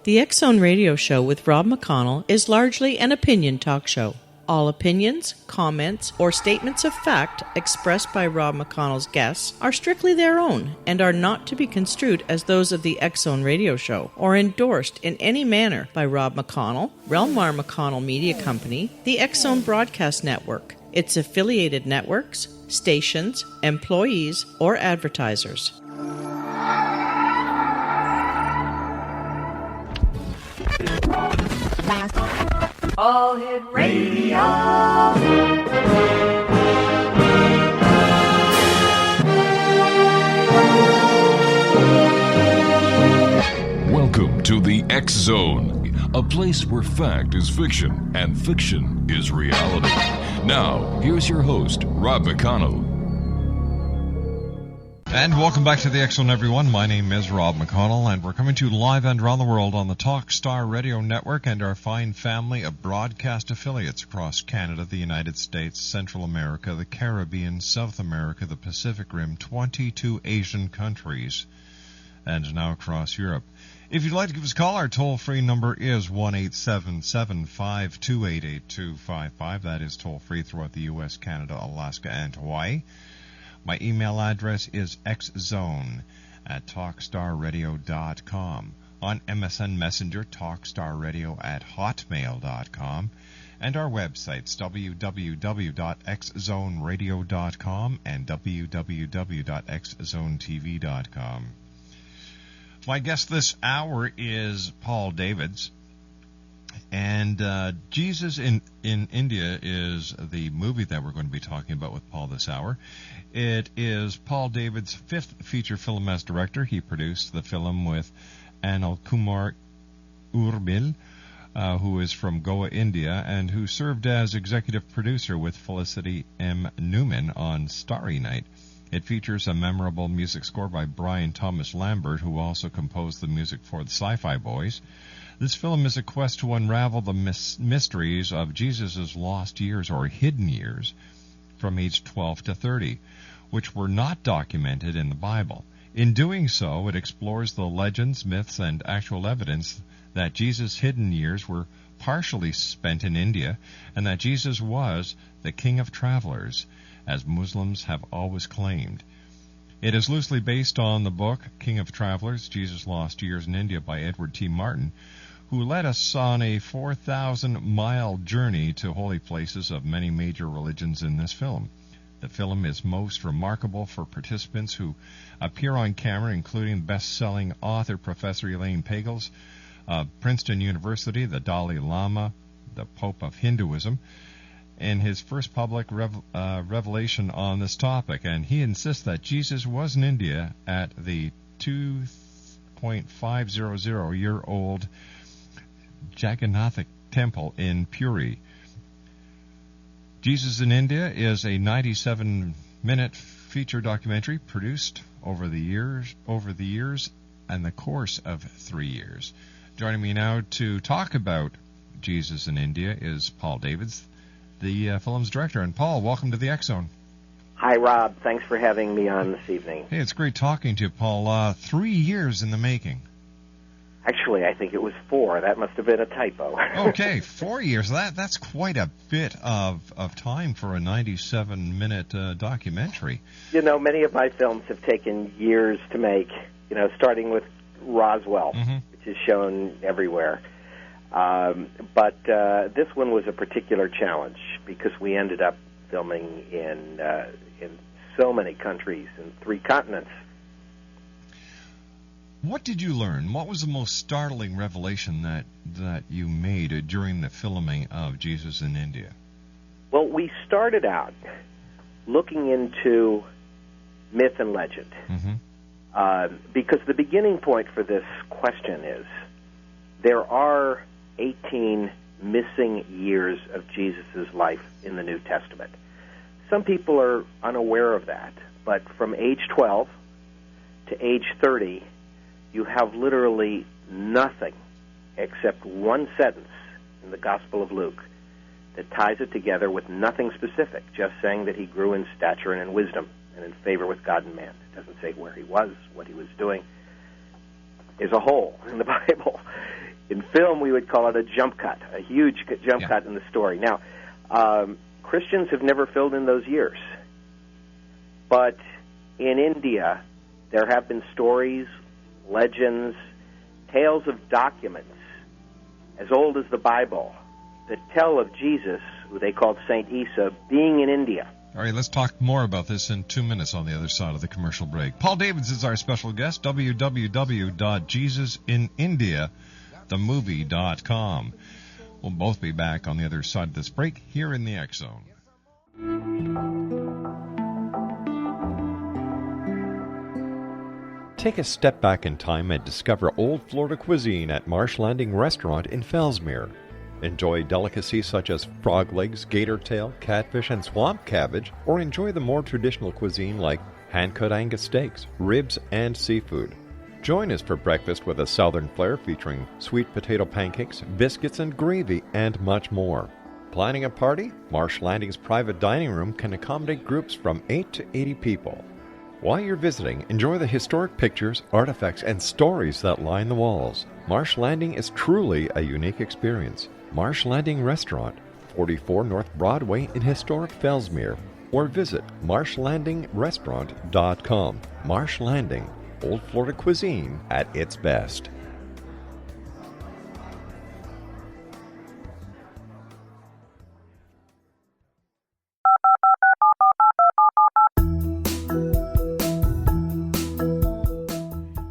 The X-Zone Radio Show with Rob McConnell is largely an opinion talk show. All opinions, comments, or statements of fact expressed by Rob McConnell's guests are strictly their own and are not to be construed as those of the X-Zone Radio Show or endorsed in any manner by Rob McConnell, Relmar McConnell Media Company, the X-Zone Broadcast Network, its affiliated networks, stations, employees, or advertisers. All Hit Radio. Welcome to the X-Zone, a place where fact is fiction and fiction is reality. Now, here's your host, Rob McConnell. And welcome back to the X-Zone, everyone. My name is Rob McConnell, and we're coming to you live and around the world on the Talkstar Radio Network and our fine family of broadcast affiliates across Canada, the United States, Central America, the Caribbean, South America, the Pacific Rim, 22 Asian countries, and now across Europe. If you'd like to give us a call, our toll-free number is 1-877-528-8255. That is toll-free throughout the U.S., Canada, Alaska, and Hawaii. My email address is xzone@talkstarradio.com. On MSN Messenger, talkstarradio@hotmail.com. And our websites, www.xzoneradio.com and www.xzonetv.com. My guest this hour is Paul Davids. And Jesus in India is the movie that we're going to be talking about with Paul this hour. It is Paul Davids' fifth feature film as director. He produced the film with Anil Kumar Urbil, who is from Goa, India, and who served as executive producer with Felicity M. Newman on Starry Night. It features a memorable music score by Brian Thomas Lambert, who also composed the music for the Sci-Fi Boys. This film is a quest to unravel the mysteries of Jesus' lost years, or hidden years, from age 12 to 30, which were not documented in the Bible. In doing so, it explores the legends, myths, and actual evidence that Jesus' hidden years were partially spent in India, and that Jesus was the King of Travelers, as Muslims have always claimed. It is loosely based on the book King of Travelers, Jesus' Lost Years in India by Edward T. Martin, who led us on a 4,000-mile journey to holy places of many major religions in this film. The film is most remarkable for participants who appear on camera, including best-selling author Professor Elaine Pagels of Princeton University, the Dalai Lama, the Pope of Hinduism, in his first public revelation on this topic. And he insists that Jesus was in India at the 2.500-year-old Jagannath Temple in Puri. Jesus in India is a 97-minute feature documentary produced over the years and the course of 3 years. Joining me now to talk about Jesus in India is Paul Davids, the film's director. And Paul, welcome to the X-Zone. Hi, Rob. Thanks for having me on this evening. Hey, it's great talking to you, Paul. 3 years in the making. Actually, I think it was 4. That must have been a typo. Okay, 4 years. That's quite a bit of time for a 97-minute documentary. You know, many of my films have taken years to make, starting with Roswell, which is shown everywhere. But this one was a particular challenge because we ended up filming in so many countries and 3 continents. What did you learn? What was the most startling revelation that you made during the filming of Jesus in India? Well, we started out looking into myth and legend because the beginning point for this question is there are 18 missing years of Jesus' life in the New Testament. Some people are unaware of that, but from age 12 to age 30, you have literally nothing except one sentence in the Gospel of Luke that ties it together with nothing specific, just saying that he grew in stature and in wisdom and in favor with God and man. It doesn't say where he was, what he was doing. There's a hole in the Bible. In film, we would call it a jump cut, a huge jump cut in the story. Now, Christians have never filled in those years. But in India, there have been stories, legends, tales of documents as old as the Bible that tell of Jesus, who they called Saint Isa, being in India. All right, let's talk more about this in 2 minutes on the other side of the commercial break. Paul Davids is our special guest, www.jesusinindiathemovie.com. We'll both be back on the other side of this break here in the X Zone. Take a step back in time and discover old Florida cuisine at Marsh Landing Restaurant in Fellsmere. Enjoy delicacies such as frog legs, gator tail, catfish, and swamp cabbage, or enjoy the more traditional cuisine like hand-cut Angus steaks, ribs, and seafood. Join us for breakfast with a southern flair featuring sweet potato pancakes, biscuits, and gravy, and much more. Planning a party? Marsh Landing's private dining room can accommodate groups from 8 to 80 people. While you're visiting, enjoy the historic pictures, artifacts, and stories that line the walls. Marsh Landing is truly a unique experience. Marsh Landing Restaurant, 44 North Broadway in historic Fellsmere, or visit marshlandingrestaurant.com. Marsh Landing, old Florida cuisine at its best.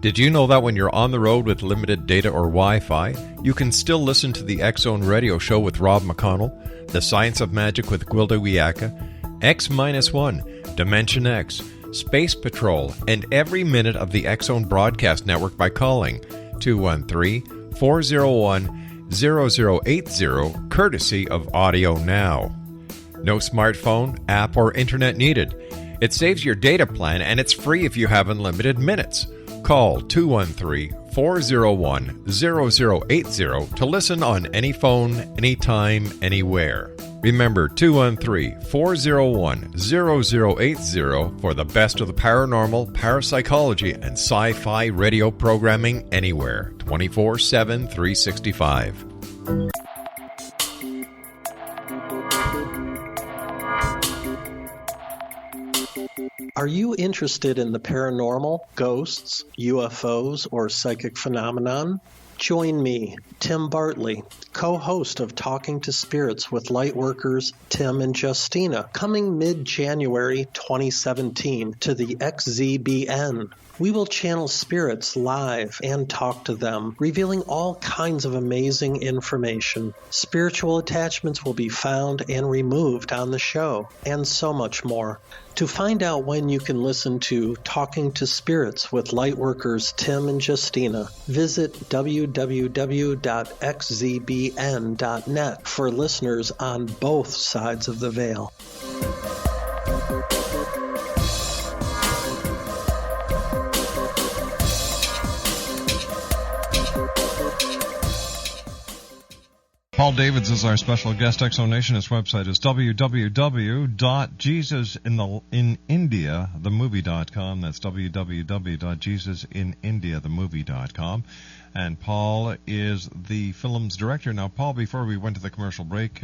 Did you know that when you're on the road with limited data or Wi-Fi, you can still listen to the X Zone radio show with Rob McConnell, The Science of Magic with Gwilda Wiyaka, X-1, Dimension X, Space Patrol, and every minute of the X Zone broadcast network by calling 213-401-0080, courtesy of Audio Now. No smartphone, app, or internet needed. It saves your data plan and it's free if you have unlimited minutes. Call 213-401-0080 to listen on any phone, anytime, anywhere. Remember 213-401-0080 for the best of the paranormal, parapsychology, and sci-fi radio programming anywhere, 24/7, 365. Are you interested in the paranormal, ghosts, UFOs, or psychic phenomenon? Join me, Tim Bartley, co-host of Talking to Spirits with Lightworkers Tim and Justina, coming mid-January 2017 to the XZBN. We will channel spirits live and talk to them, revealing all kinds of amazing information. Spiritual attachments will be found and removed on the show, and so much more. To find out when you can listen to Talking to Spirits with Lightworkers Tim and Justina, visit www.xzbn.net for listeners on both sides of the veil. Paul Davids is our special guest. Exonation, his website is www.jesusinindiathemovie.com. That's www.jesusinindiathemovie.com. And Paul is the film's director. Now, Paul, before we went to the commercial break,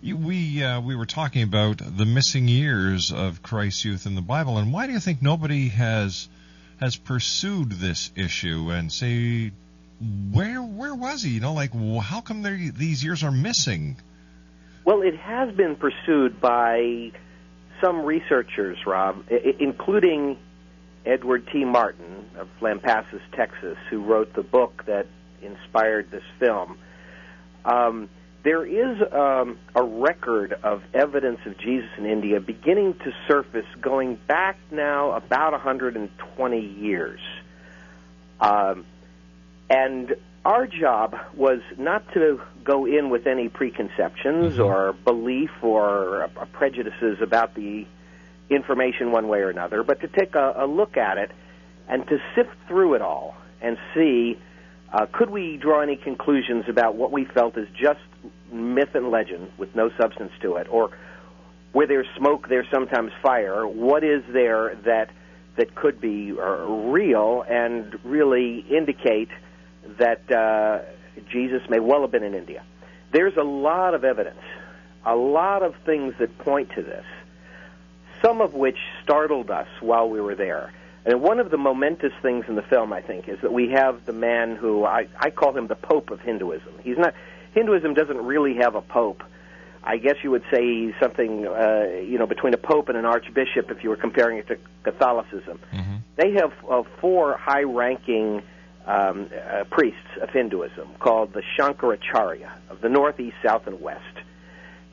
we were talking about the missing years of Christ's youth in the Bible. And why do you think nobody has pursued this issue and say, where was he? You know, like, how come these years are missing? Well, it has been pursued by some researchers, Rob, including Edward T. Martin of Lampasas, Texas, who wrote the book that inspired this film. There is a record of evidence of Jesus in India beginning to surface going back now about 120 years. And our job was not to go in with any preconceptions or belief or prejudices about the information one way or another, but to take a look at it and to sift through it all and see, could we draw any conclusions about what we felt is just myth and legend with no substance to it, or where there's smoke, there's sometimes fire. What is there that could be real and really indicate that Jesus may well have been in India. There's a lot of evidence, a lot of things that point to this, some of which startled us while we were there. And one of the momentous things in the film, I think, is that we have the man who I call him the Pope of Hinduism. Hinduism doesn't really have a pope. I guess you would say he's something, between a pope and an archbishop if you were comparing it to Catholicism. Mm-hmm. They have 4 high-ranking priests of Hinduism called the Shankaracharya of the North, East, South, and West.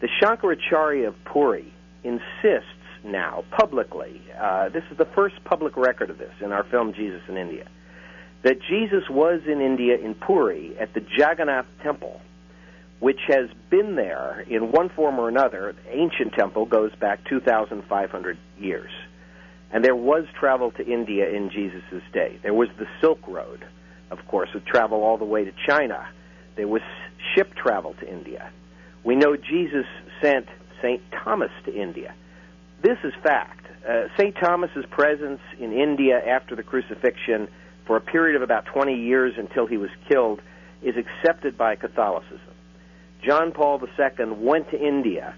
The Shankaracharya of Puri insists now, publicly, this is the first public record of this in our film Jesus in India, that Jesus was in India in Puri at the Jagannath Temple, which has been there in one form or another. The ancient temple goes back 2,500 years. And there was travel to India in Jesus' day. There was the Silk Road, of course, would travel all the way to China. There was ship travel to India. We know Jesus sent St. Thomas to India. This is fact. St. Thomas's presence in India after the crucifixion for a period of about 20 years until he was killed is accepted by Catholicism. John Paul II went to India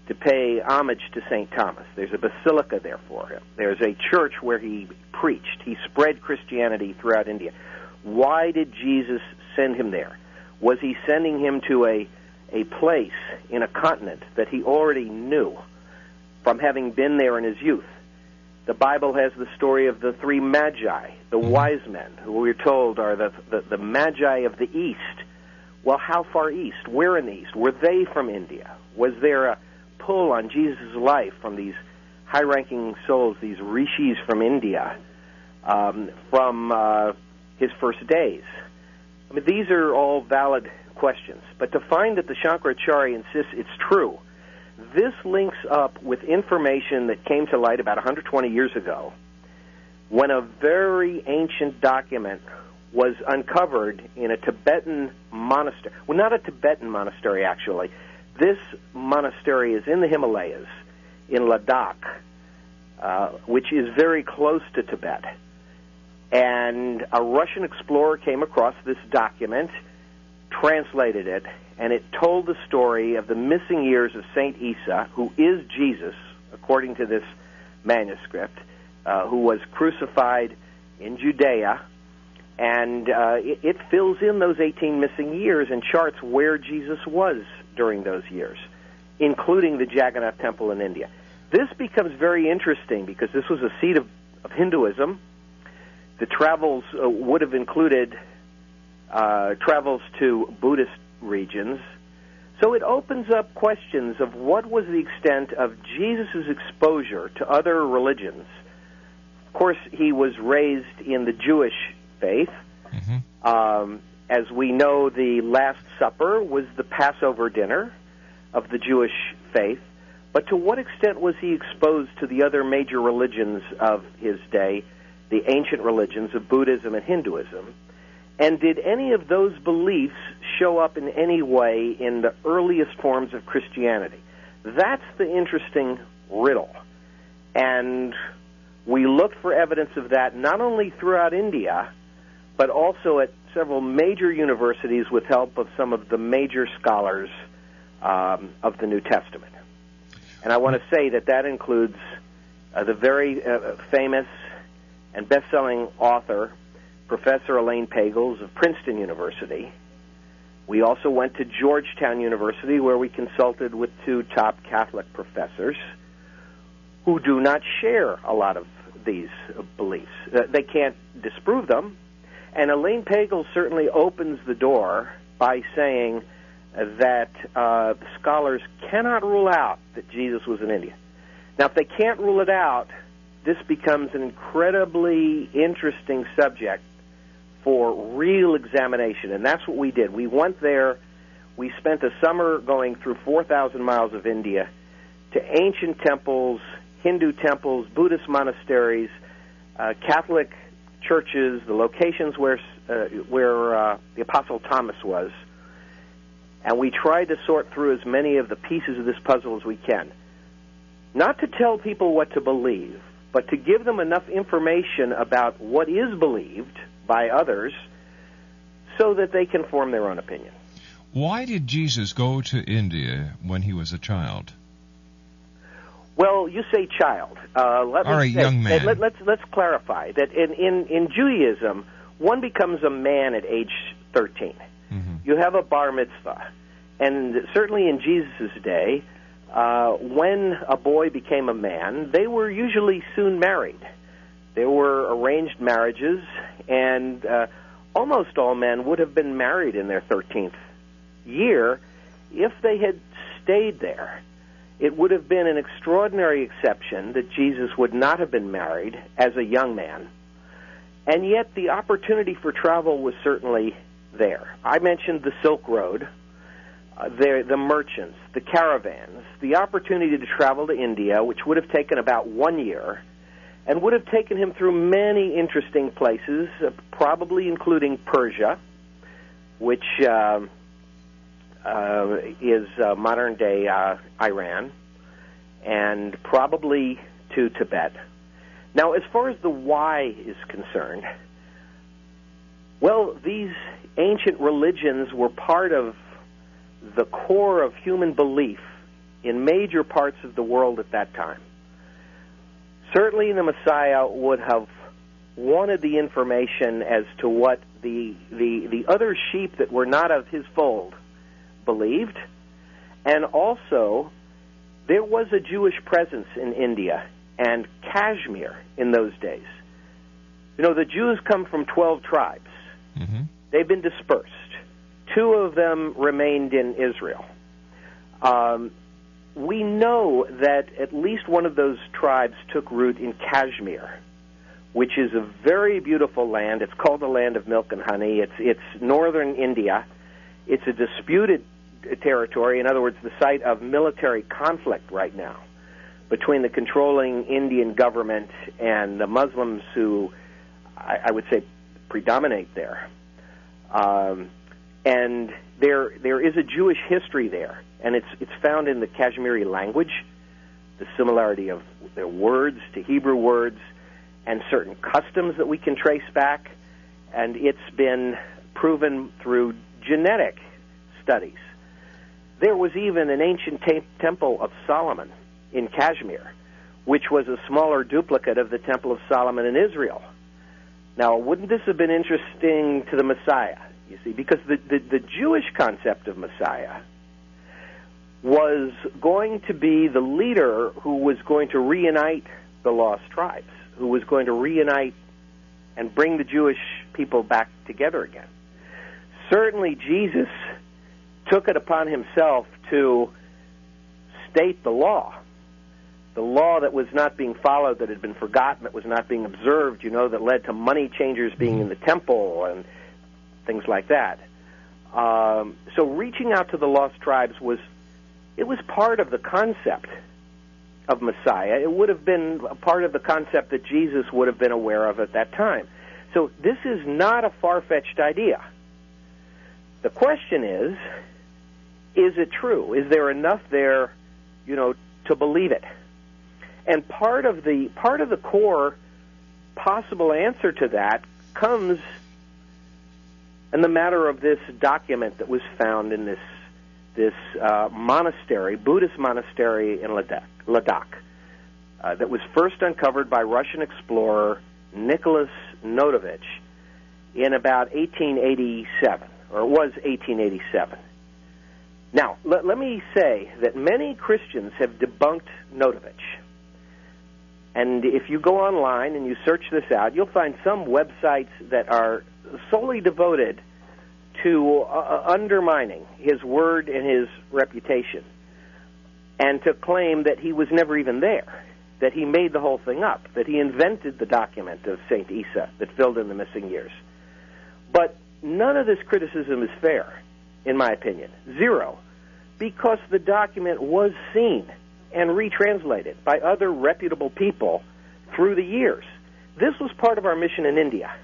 to pay homage to St. Thomas. There's a basilica there for him. There's a church where he preached. He spread Christianity throughout India. Why did Jesus send him there? Was he sending him to a place in a continent that he already knew from having been there in his youth? The Bible has the story of the 3 magi, the wise men, who we're told are the magi of the East. Well, how far east? Where in the East? Were they from India? Was there a pull on Jesus' life from these high-ranking souls, these rishis from India, from his first days? I mean, these are all valid questions. But to find that the Shankaracharya insists it's true, this links up with information that came to light about 120 years ago when a very ancient document was uncovered in a Tibetan monastery. Well, not a Tibetan monastery, actually. This monastery is in the Himalayas, in Ladakh, which is very close to Tibet. And a Russian explorer came across this document, translated it, and it told the story of the missing years of Saint Isa, who is Jesus, according to this manuscript, who was crucified in Judea. And it fills in those 18 missing years and charts where Jesus was during those years, including the Jagannath Temple in India. This becomes very interesting because this was a seat of Hinduism. The travels would have included travels to Buddhist regions. So it opens up questions of what was the extent of Jesus' exposure to other religions. Of course, he was raised in the Jewish faith. Mm-hmm. As we know, the Last Supper was the Passover dinner of the Jewish faith. But to what extent was he exposed to the other major religions of his day, the ancient religions of Buddhism and Hinduism? And did any of those beliefs show up in any way in the earliest forms of Christianity? That's the interesting riddle. And we looked for evidence of that not only throughout India, but also at several major universities with help of some of the major scholars of the New Testament. And I want to say that includes the very famous and best-selling author, Professor Elaine Pagels of Princeton University. We also went to Georgetown University, where we consulted with 2 top Catholic professors who do not share a lot of these beliefs. They can't disprove them. And Elaine Pagels certainly opens the door by saying that scholars cannot rule out that Jesus was in India. Now, if they can't rule it out, this becomes an incredibly interesting subject for real examination, and that's what we did. We went there. We spent a summer going through 4,000 miles of India to ancient temples, Hindu temples, Buddhist monasteries, Catholic churches, the locations where the Apostle Thomas was, and we tried to sort through as many of the pieces of this puzzle as we can. Not to tell people what to believe, but to give them enough information about what is believed by others so that they can form their own opinion. Why did Jesus go to India when he was a child? Well, you say child. Young man. Let's clarify that in Judaism, one becomes a man at age 13. Mm-hmm. You have a bar mitzvah. And certainly in Jesus' day, when a boy became a man, they were usually soon married. There were arranged marriages, and almost all men would have been married in their 13th year if they had stayed there. It would have been an extraordinary exception that Jesus would not have been married as a young man. And yet the opportunity for travel was certainly there. I mentioned the Silk Road, the merchants, the caravans, the opportunity to travel to India, which would have taken about 1 year, and would have taken him through many interesting places, probably including Persia, which is modern-day Iran, and probably to Tibet. Now, as far as the why is concerned, well, these ancient religions were part of the core of human belief in major parts of the world at that time. Certainly the Messiah would have wanted the information as to what the other sheep that were not of his fold believed, and also there was a Jewish presence in India and Kashmir in those days. You know, the Jews come from 12 tribes. Mm-hmm. They've been dispersed. 2 of them remained in Israel. We know that at least one of those tribes took root in Kashmir, which is a very beautiful land. It's called the land of milk and honey. It's northern India. It's a disputed territory, in other words, the site of military conflict right now between the controlling Indian government and the Muslims who, I would say, predominate there. And there is a Jewish history there, and it's found in the Kashmiri language, the similarity of their words to Hebrew words, and certain customs that we can trace back, and it's been proven through genetic studies. There was even an ancient temple of Solomon in Kashmir, which was a smaller duplicate of the Temple of Solomon in Israel. Now, wouldn't this have been interesting to the Messiah, you see? Because the Jewish concept of Messiah was going to be the leader who was going to reunite the lost tribes, who was going to reunite and bring the Jewish people back together again. Certainly Jesus took it upon himself to state the law that was not being followed, that had been forgotten, that was not being observed, that led to money changers being in the temple and things like that. So reaching out to the lost tribes was part of the concept of Messiah. It would have been a part of the concept that Jesus would have been aware of at that time. So this is not a far-fetched idea. The question is it true? Is there enough there, to believe it? And part of the core possible answer to that comes in the matter of this document that was found in this monastery, Buddhist monastery in Ladakh, that was first uncovered by Russian explorer Nicholas Notovich in about 1887, or it was 1887. Now, let me say that many Christians have debunked Notovich. And if you go online and you search this out, you'll find some websites that are solely devoted to undermining his word and his reputation, and to claim that he was never even there, that he made the whole thing up, that he invented the document of St. Isa that filled in the missing years. But none of this criticism is fair, in my opinion. Zero. Because the document was seen and retranslated by other reputable people through the years. This was part of our mission in India.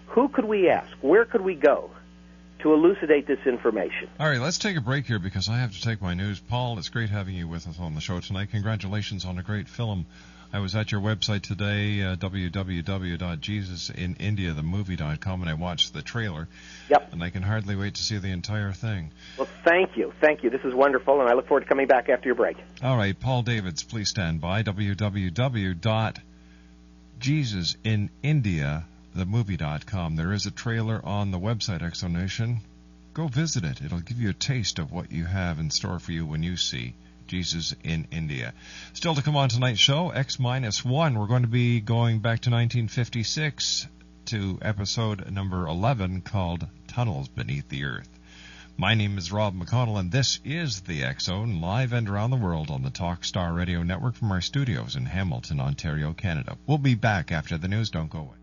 Who could we ask? Where could we go to elucidate this information? All right, let's take a break here because I have to take my news. Paul, it's great having you with us on the show tonight. Congratulations on a great film I was at your website today, www.jesusinindiathemovie.com, and I watched the trailer. Yep. And I can hardly wait to see the entire thing. Well, thank you. Thank you. This is wonderful, and I look forward to coming back after your break. All right, Paul Davids, please stand by. www.jesusinindiathemovie.com. There is a trailer on the website, Exonation. Go visit it. It'll give you a taste of what you have in store for you when you see Jesus in India. Still to come on tonight's show, X-1. We're going to be going back to 1956 to episode number 11 called Tunnels Beneath the Earth. My name is Rob McConnell, and this is the X-Zone, live and around the world on the Talkstar Radio Network from our studios in Hamilton, Ontario, Canada. We'll be back after the news. Don't go away.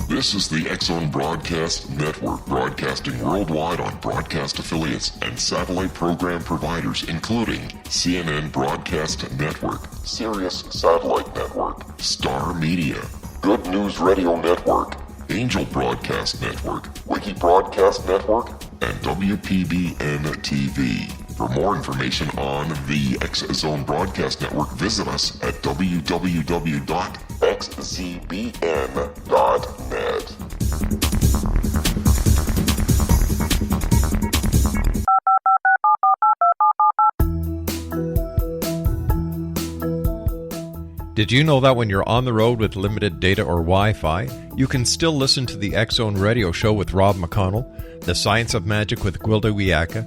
This is the X-Zone Broadcast Network, broadcasting worldwide on broadcast affiliates and satellite program providers, including CNN Broadcast Network, Sirius Satellite Network, Star Media, Good News Radio Network, Angel Broadcast Network, Wiki Broadcast Network, and WPBN TV. For more information on the X-Zone Broadcast Network, visit us at www.xzbn.net. Did you know that when you're on the road with limited data or Wi-Fi, you can still listen to the X-Zone Radio Show with Rob McConnell, The Science of Magic with Gwilda Wiyaka,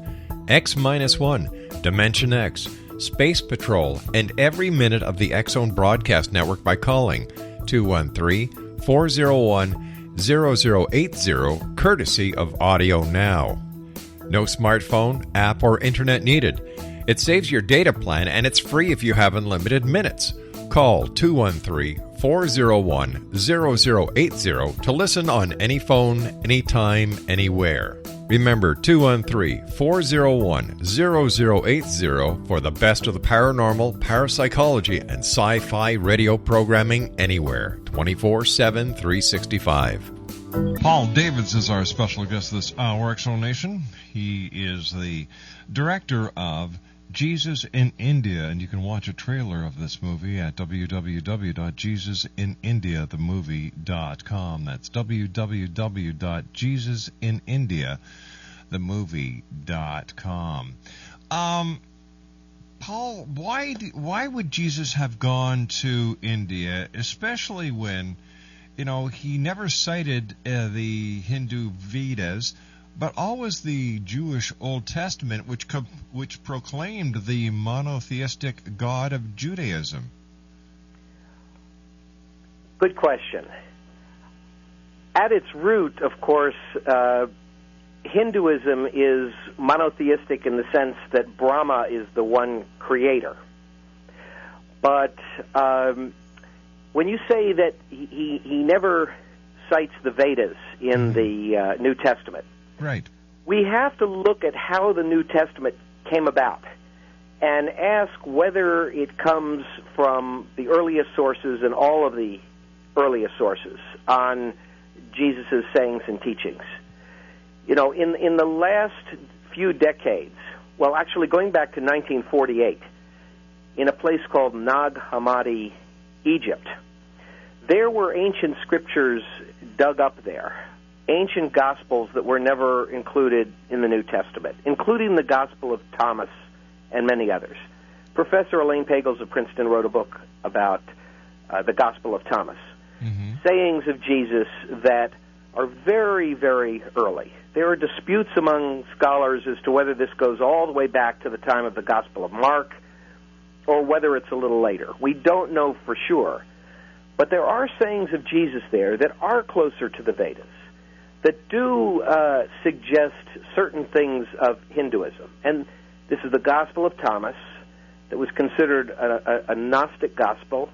X-1, Dimension X, Space Patrol, and every minute of the X-Zone Broadcast Network by calling 213-401-0080, courtesy of Audio Now. No smartphone, app, or internet needed. It saves your data plan, and it's free if you have unlimited minutes. Call 213-401-0080 to listen on any phone, anytime, anywhere. Remember, 213-401-0080 for the best of the paranormal, parapsychology, and sci-fi radio programming anywhere, 24/7, 365. Paul Davids is our special guest this hour, Exonation. He is the director of Jesus in India, and you can watch a trailer of this movie at www.jesusinindiathemovie.com. That's www.jesusinindiathemovie.com. Paul, why would Jesus have gone to India, especially when, he never cited the Hindu Vedas, but always the Jewish Old Testament, which proclaimed the monotheistic God of Judaism? Good question. At its root, of course, Hinduism is monotheistic in the sense that Brahma is the one creator. But when you say that he never cites the Vedas in the New Testament, right, we have to look at how the New Testament came about and ask whether it comes from the earliest sources and all of the earliest sources on Jesus' sayings and teachings. In the last few decades, well, actually going back to 1948, in a place called Nag Hammadi, Egypt, there were ancient scriptures dug up there, ancient Gospels that were never included in the New Testament, including the Gospel of Thomas and many others. Professor Elaine Pagels of Princeton wrote a book about the Gospel of Thomas, sayings of Jesus that are very, very early. There are disputes among scholars as to whether this goes all the way back to the time of the Gospel of Mark or whether it's a little later. We don't know for sure. But there are sayings of Jesus there that are closer to the Vedas, that do suggest certain things of Hinduism. And this is the Gospel of Thomas that was considered a Gnostic gospel,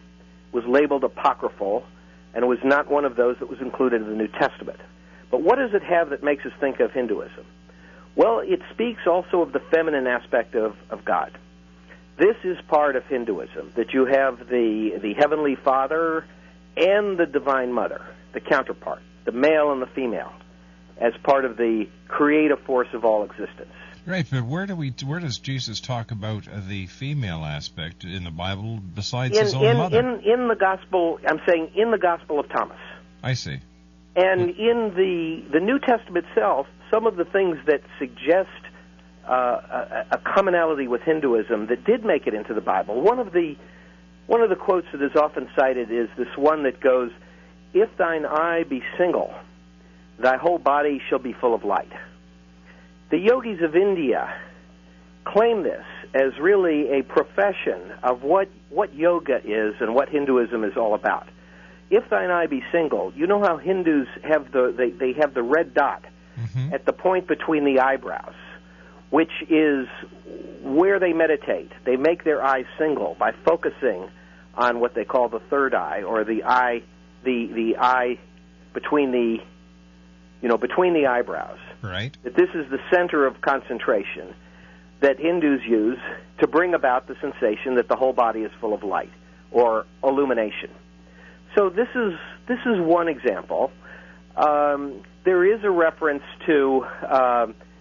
was labeled apocryphal, and was not one of those that was included in the New Testament. But what does it have that makes us think of Hinduism? Well, it speaks also of the feminine aspect of God. This is part of Hinduism, that you have the Heavenly Father and the Divine Mother, the counterpart, the male and the female, as part of the creative force of all existence. Right, but where does Jesus talk about the female aspect in the Bible besides his own mother? In the gospel, I'm saying in the Gospel of Thomas. I see. And in the New Testament itself, some of the things that suggest a commonality with Hinduism that did make it into the Bible. One of the quotes that is often cited is this one that goes, "If thine eye be single, thy whole body shall be full of light." The yogis of India claim this as really a profession of what yoga is and what Hinduism is all about. If thine eye be single, you know how Hindus have they have the red dot at the point between the eyebrows, which is where they meditate. They make their eyes single by focusing on what they call the third eye, or the eye between the eyebrows. Right. That this is the center of concentration that Hindus use to bring about the sensation that the whole body is full of light or illumination. So this is one example. There is a reference to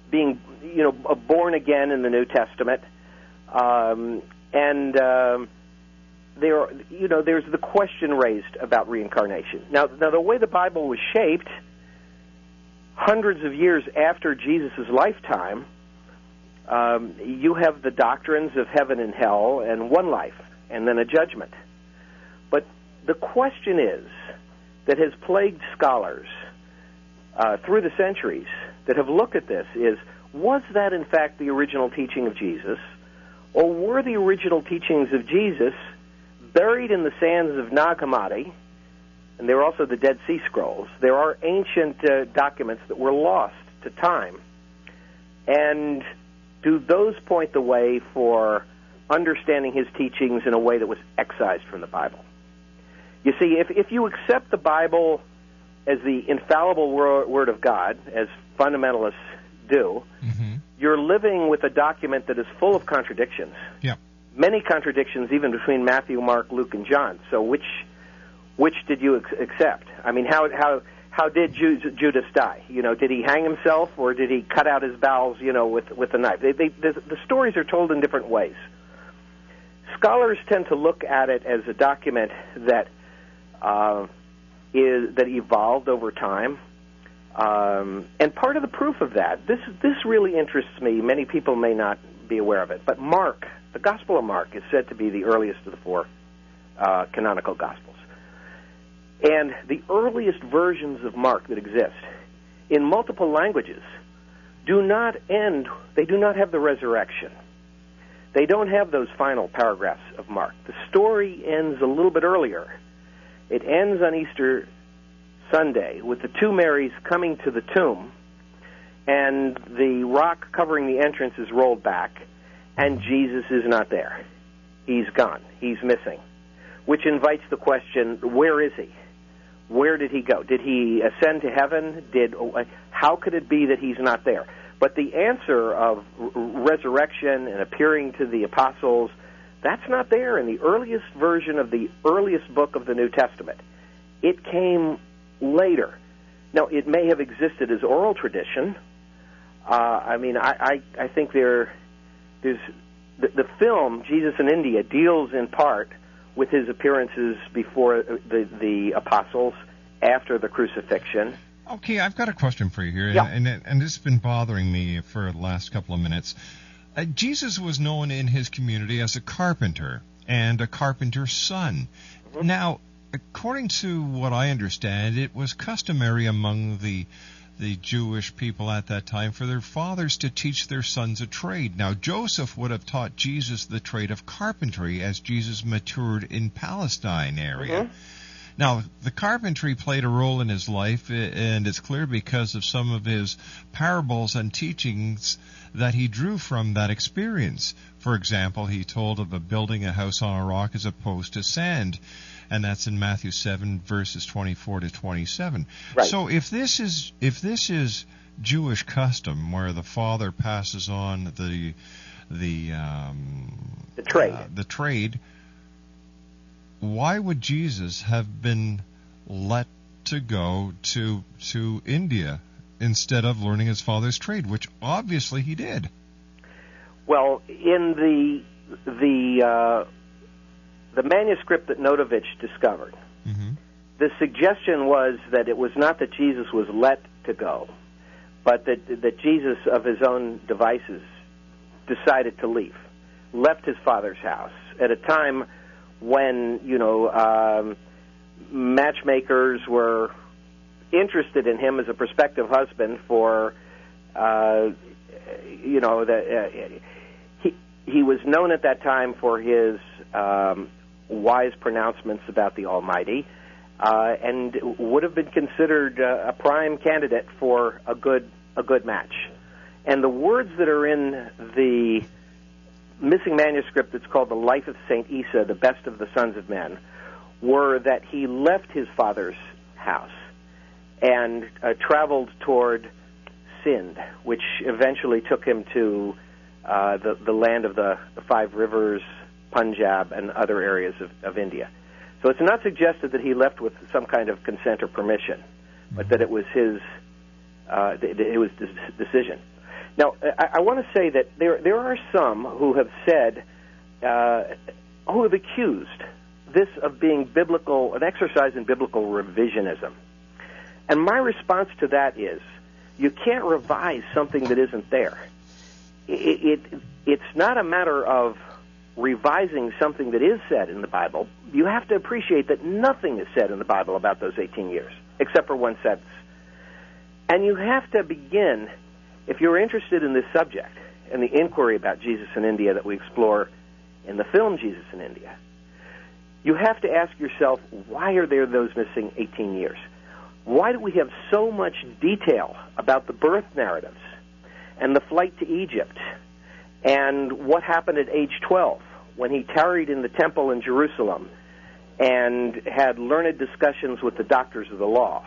being, born again in the New Testament, there's the question raised about reincarnation. Now, the way the Bible was shaped, hundreds of years after Jesus' lifetime, you have the doctrines of heaven and hell and one life, and then a judgment. But the question is that has plagued scholars through the centuries that have looked at this is, was that in fact the original teaching of Jesus, or were the original teachings of Jesus buried in the sands of Nag Hammadi? And there are also the Dead Sea Scrolls. There are ancient documents that were lost to time. And do those point the way for understanding his teachings in a way that was excised from the Bible? You see, if you accept the Bible as the infallible Word of God, as fundamentalists do, you're living with a document that is full of contradictions. Yep. Many contradictions even between Matthew, Mark, Luke, and John. So which did you accept? I mean, how did Judas die? Did he hang himself, or did he cut out his bowels, with a knife? The stories are told in different ways. Scholars tend to look at it as a document that evolved over time, and part of the proof of that. This really interests me. Many people may not be aware of it, but Mark, the Gospel of Mark, is said to be the earliest of the four canonical Gospels. And the earliest versions of Mark that exist in multiple languages do not have the resurrection. They don't have those final paragraphs of Mark. The story ends a little bit earlier. It ends on Easter Sunday with the two Marys coming to the tomb, and the rock covering the entrance is rolled back, and Jesus is not there. He's gone. He's missing, which invites the question, where is he? Where did he go? Did he ascend to heaven? How could it be that he's not there? But the answer of resurrection and appearing to the apostles, that's not there in the earliest version of the earliest book of the New Testament. It came later. Now, it may have existed as oral tradition. I think there's the film, Jesus in India, deals in part with his appearances before the apostles after the crucifixion. Okay, I've got a question for you here, yeah. and this has been bothering me for the last couple of minutes. Jesus was known in his community as a carpenter and a carpenter's son. Mm-hmm. Now, according to what I understand, it was customary among the Jewish people at that time for their fathers to teach their sons a trade. Now, Joseph would have taught Jesus the trade of carpentry as Jesus matured in Palestine area. Mm-hmm. Now, the carpentry played a role in his life, and it's clear because of some of his parables and teachings that he drew from that experience. For example, he told of building a house on a rock as opposed to sand, and that's in Matthew 7, verses 24 to 27. Right. So if this is Jewish custom, where the father passes on the trade, why would Jesus have been let to go to India instead of learning his father's trade, which obviously he did? Well, in the manuscript that Notovich discovered, the suggestion was that it was not that Jesus was let to go, but that Jesus, of his own devices, decided to leave, left his father's house at a time when, matchmakers were interested in him as a prospective husband for, he was known at that time for his wise pronouncements about the Almighty, and would have been considered a prime candidate for a good match. And the words that are in the missing manuscript that's called The Life of St. Isa, the Best of the Sons of Men, were that he left his father's house and traveled toward Sindh, which eventually took him to the land of the Five Rivers, Punjab, and other areas of India. So it's not suggested that he left with some kind of consent or permission, but that it was his decision. Now, I want to say that there are some who have said, who have accused this of being biblical, an exercise in biblical revisionism. And my response to that is, you can't revise something that isn't there. It's not a matter of revising something that is said in the Bible. You have to appreciate that nothing is said in the Bible about those 18 years, except for one sentence. And you have to begin, if you're interested in this subject and the inquiry about Jesus in India that we explore in the film Jesus in India, you have to ask yourself, why are there those missing 18 years? Why do we have so much detail about the birth narratives and the flight to Egypt and what happened at age 12 when he tarried in the temple in Jerusalem and had learned discussions with the doctors of the law?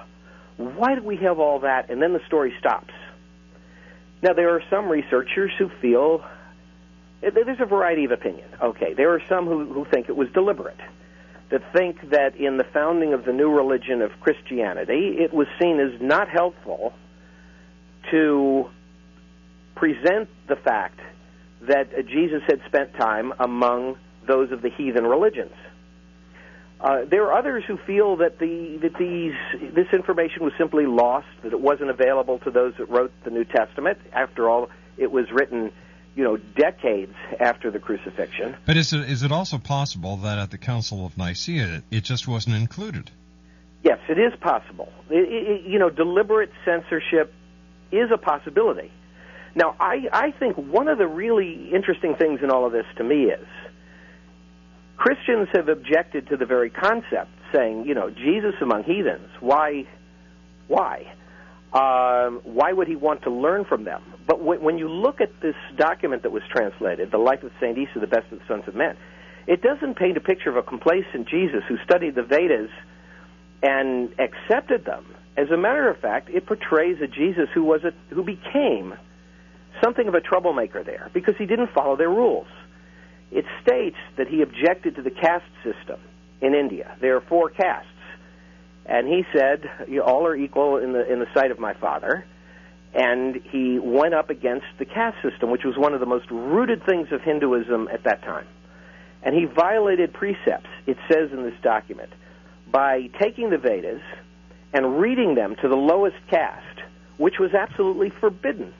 Why do we have all that, and then the story stops? Now, there are some researchers who feel, there's a variety of opinion. Okay, there are some who think it was deliberate, that think that in the founding of the new religion of Christianity, it was seen as not helpful to present the fact that Jesus had spent time among those of the heathen religions. There are others who feel that this information was simply lost, that it wasn't available to those that wrote the New Testament. After all, it was written, decades after the crucifixion. But is it also possible that at the Council of Nicaea it just wasn't included? Yes, it is possible. Deliberate censorship is a possibility. Now, I think one of the really interesting things in all of this to me is Christians have objected to the very concept, saying, Jesus among heathens, why? Why would he want to learn from them? But when you look at this document that was translated, The Life of St. Isa, the Best of the Sons of Men, it doesn't paint a picture of a complacent Jesus who studied the Vedas and accepted them. As a matter of fact, it portrays a Jesus who became something of a troublemaker there because he didn't follow their rules. It states that he objected to the caste system in India. There are 4 castes. And he said, all are equal in the sight of my Father. And he went up against the caste system, which was one of the most rooted things of Hinduism at that time. And he violated precepts, it says in this document, by taking the Vedas and reading them to the lowest caste, which was absolutely forbidden.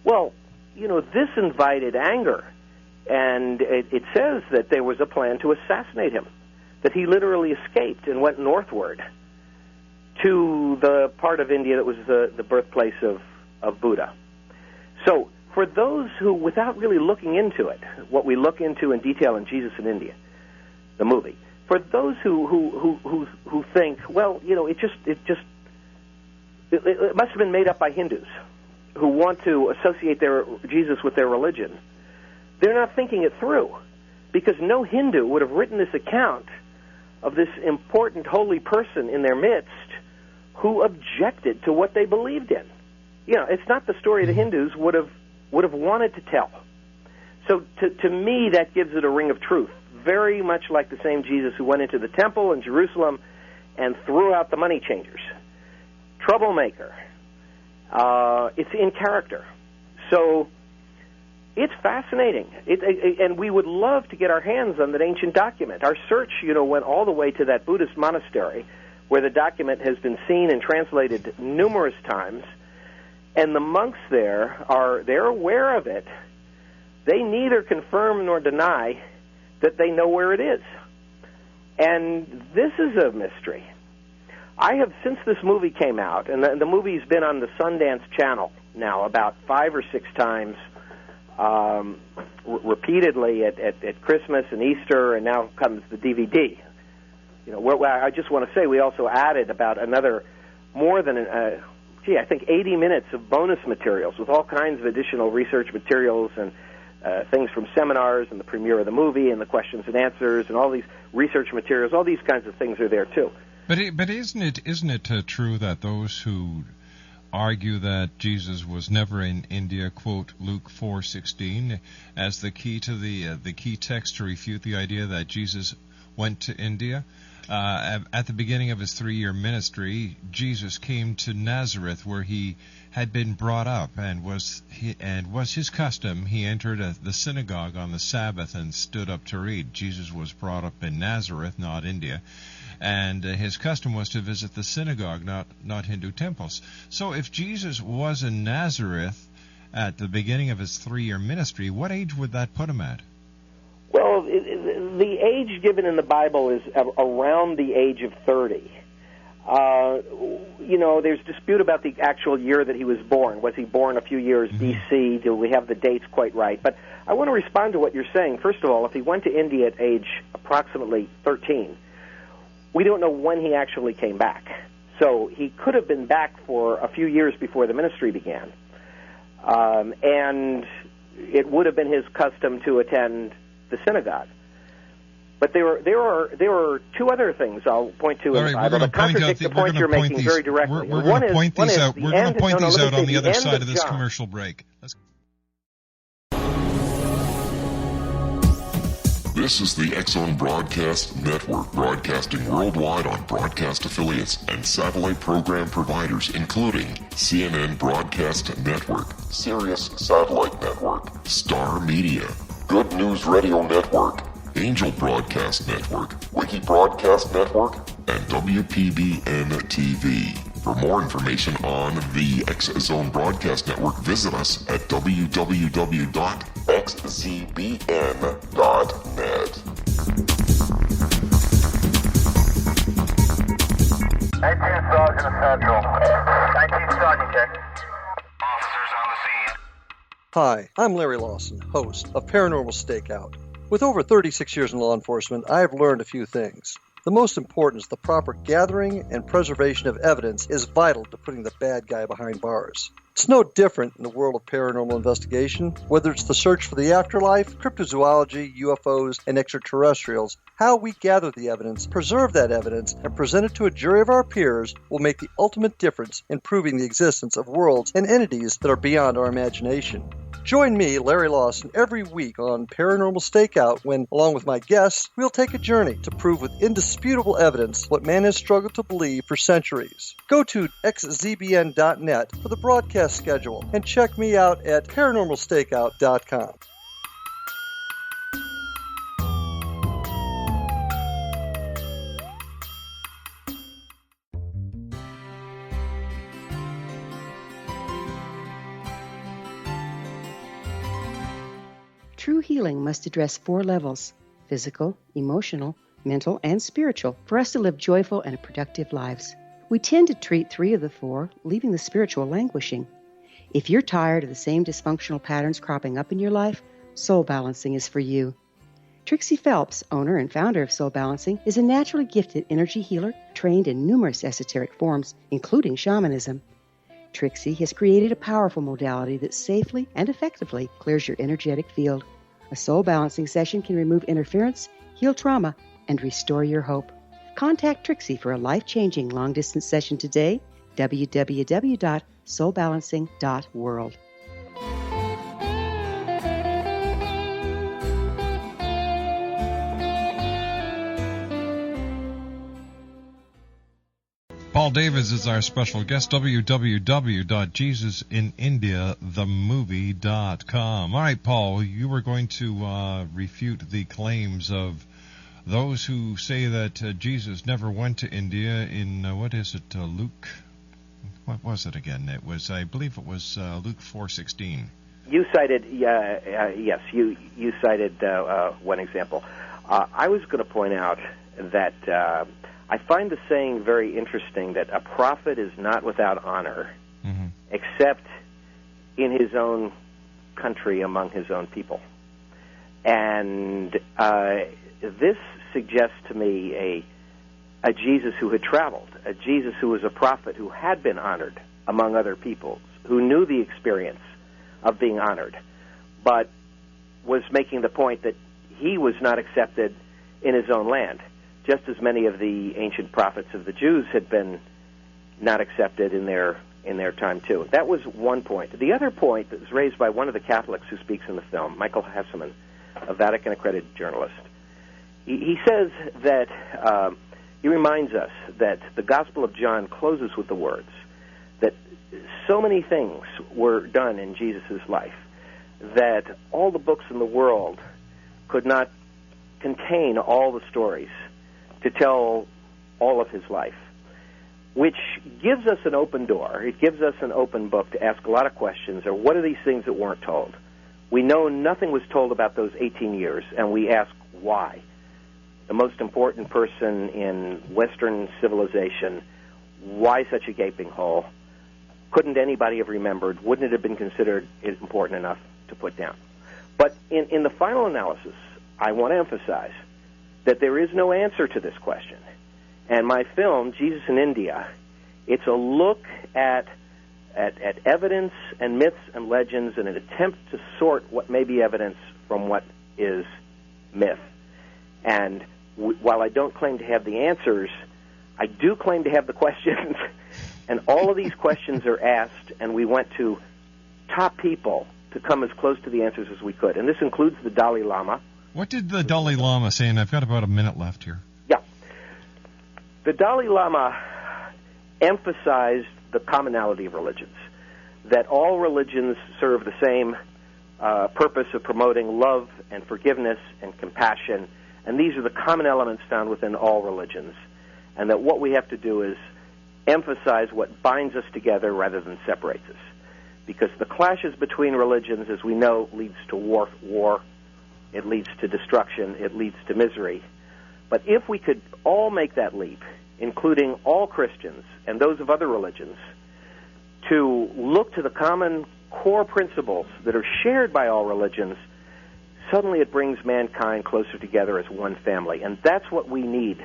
Well, this invited anger. And it says that there was a plan to assassinate him, that he literally escaped and went northward to the part of India that was the birthplace of Buddha. So for those who, without really looking into it, what we look into in detail in Jesus in India, the movie, for those who think, well, it must have been made up by Hindus who want to associate their Jesus with their religion, they're not thinking it through, because no Hindu would have written this account of this important holy person in their midst who objected to what they believed in. It's not the story the Hindus would have wanted to tell. So to me, that gives it a ring of truth, very much like the same Jesus who went into the temple in Jerusalem and threw out the money changers. Troublemaker. It's in character. So It's fascinating, and we would love to get our hands on that ancient document. Our search, went all the way to that Buddhist monastery where the document has been seen and translated numerous times, and the monks they're aware of it. They neither confirm nor deny that they know where it is. And this is a mystery. I have, since this movie came out, and the movie's been on the Sundance Channel now about 5 or 6 times, repeatedly at Christmas and Easter, and now comes the DVD. I just want to say we also added about another more than, I think 80 minutes of bonus materials with all kinds of additional research materials and things from seminars and the premiere of the movie and the questions and answers and all these research materials. All these kinds of things are there too. But isn't it true that those who argue that Jesus was never in India quote Luke 4:16 as the key to the key text to refute the idea that Jesus went to India? At the beginning of his 3-year ministry, Jesus came to Nazareth, where he had been brought up, and was his custom. He entered the synagogue on the Sabbath and stood up to read. Jesus was brought up in Nazareth, not India, and his custom was to visit the synagogue, not Hindu temples. So, if Jesus was in Nazareth at the beginning of his 3-year ministry, what age would that put him at? Well, the age given in the Bible is around the age of 30. There's dispute about the actual year that he was born. Was he born a few years B.C.? Do we have the dates quite right? But I want to respond to what you're saying. First of all, if he went to India at age approximately 13, we don't know when he actually came back. So he could have been back for a few years before the ministry began. And it would have been his custom to attend the synagogue. But there are 2 other things I'll point to in the Bible that contradict the point you're making very directly. We're going to point these out. We're going to point these out on the other side of this commercial break. This is the X-Zone Broadcast Network, broadcasting worldwide on broadcast affiliates and satellite program providers, including CNN Broadcast Network, Sirius Satellite Network, Star Media, Good News Radio Network, Angel Broadcast Network, Wiki Broadcast Network, and WPBN TV. For more information on the X-Zone Broadcast Network, visit us at www.xzbn.net. Sergeant Central. 19 Sergeant, check. Officers on the scene. Hi, I'm Larry Lawson, host of Paranormal Stakeout. With over 36 years in law enforcement, I have learned a few things. The most important is the proper gathering and preservation of evidence is vital to putting the bad guy behind bars. It's no different in the world of paranormal investigation. Whether it's the search for the afterlife, cryptozoology, UFOs, and extraterrestrials, how we gather the evidence, preserve that evidence, and present it to a jury of our peers will make the ultimate difference in proving the existence of worlds and entities that are beyond our imagination. Join me, Larry Lawson, every week on Paranormal Stakeout when, along with my guests, we'll take a journey to prove with indisputable evidence what man has struggled to believe for centuries. Go to xzbn.net for the broadcast schedule and check me out at paranormalstakeout.com. True healing must address 4 levels: physical, emotional, mental, and spiritual, for us to live joyful and productive lives. We tend to treat 3 of the 4, leaving the spiritual languishing. If you're tired of the same dysfunctional patterns cropping up in your life, Soul Balancing is for you. Trixie Phelps, owner and founder of Soul Balancing, is a naturally gifted energy healer trained in numerous esoteric forms, including shamanism. Trixie has created a powerful modality that safely and effectively clears your energetic field. A soul balancing session can remove interference, heal trauma, and restore your hope. Contact Trixie for a life-changing long-distance session today, www.soulbalancing.world. Paul Paul Davids is our special guest, www.jesusinindiathemovie.com. All right, Paul, you were going to refute the claims of those who say that Jesus never went to India in, Luke? What was it again? I believe it was Luke 4:16. You cited, yes, you cited one example. I was going to point out that I find the saying very interesting that a prophet is not without honor, except in his own country, among his own people. And this suggests to me a Jesus who had traveled, a Jesus who was a prophet who had been honored among other peoples, who knew the experience of being honored, but was making the point that he was not accepted in his own land, just as many of the ancient prophets of the Jews had been not accepted in their time too. That was one point. The other point that was raised by one of the Catholics who speaks in the film, Michael Hesseman, a Vatican-accredited journalist, he says that he reminds us that the Gospel of John closes with the words that so many things were done in Jesus' life that all the books in the world could not contain all the stories to tell all of his life, which gives us an open door. It gives us an open book to ask a lot of questions. Or what are these things that weren't told? We know nothing was told about those 18 years, and we ask why. The most important person in Western civilization, why such a gaping hole? Couldn't anybody have remembered? Wouldn't it have been considered important enough to put down? But in the final analysis, I want to emphasize that there is no answer to this question. And my film, Jesus in India, it's a look at evidence and myths and legends and an attempt to sort what may be evidence from what is myth. And while I don't claim to have the answers, I do claim to have the questions. And all of these questions are asked, and we went to top people to come as close to the answers as we could. And this includes the Dalai Lama. What did the Dalai Lama say? And I've got about a minute left here. Yeah. The Dalai Lama emphasized the commonality of religions, that all religions serve the same purpose of promoting love and forgiveness and compassion, and these are the common elements found within all religions, and that what we have to do is emphasize what binds us together rather than separates us, because the clashes between religions, as we know, leads to war, it leads to destruction, it leads to misery. But if we could all make that leap, including all Christians and those of other religions, to look to the common core principles that are shared by all religions, suddenly it brings mankind closer together as one family. And that's what we need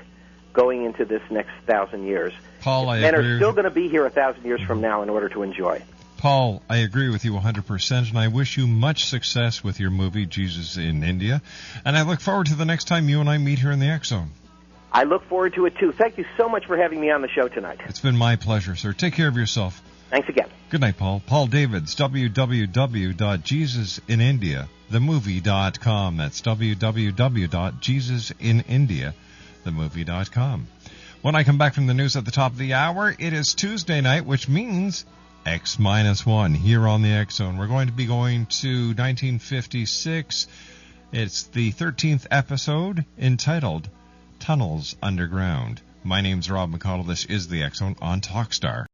going into this next 1,000 years. Paul, Men are still going to be here 1,000 years from now in order to enjoy. Paul, I agree with you 100%, and I wish you much success with your movie, Jesus in India. And I look forward to the next time you and I meet here in the X Zone. I look forward to it, too. Thank you so much for having me on the show tonight. It's been my pleasure, sir. Take care of yourself. Thanks again. Good night, Paul. Paul Davids, www.jesusinindiathemovie.com. That's www.jesusinindiathemovie.com. When I come back from the news at the top of the hour, it is Tuesday night, which means X-1 here on the X Zone. We're going to be going to 1956. It's the 13th episode entitled Tunnels Underground. My name's Rob McConnell. This is the X Zone on Talkstar.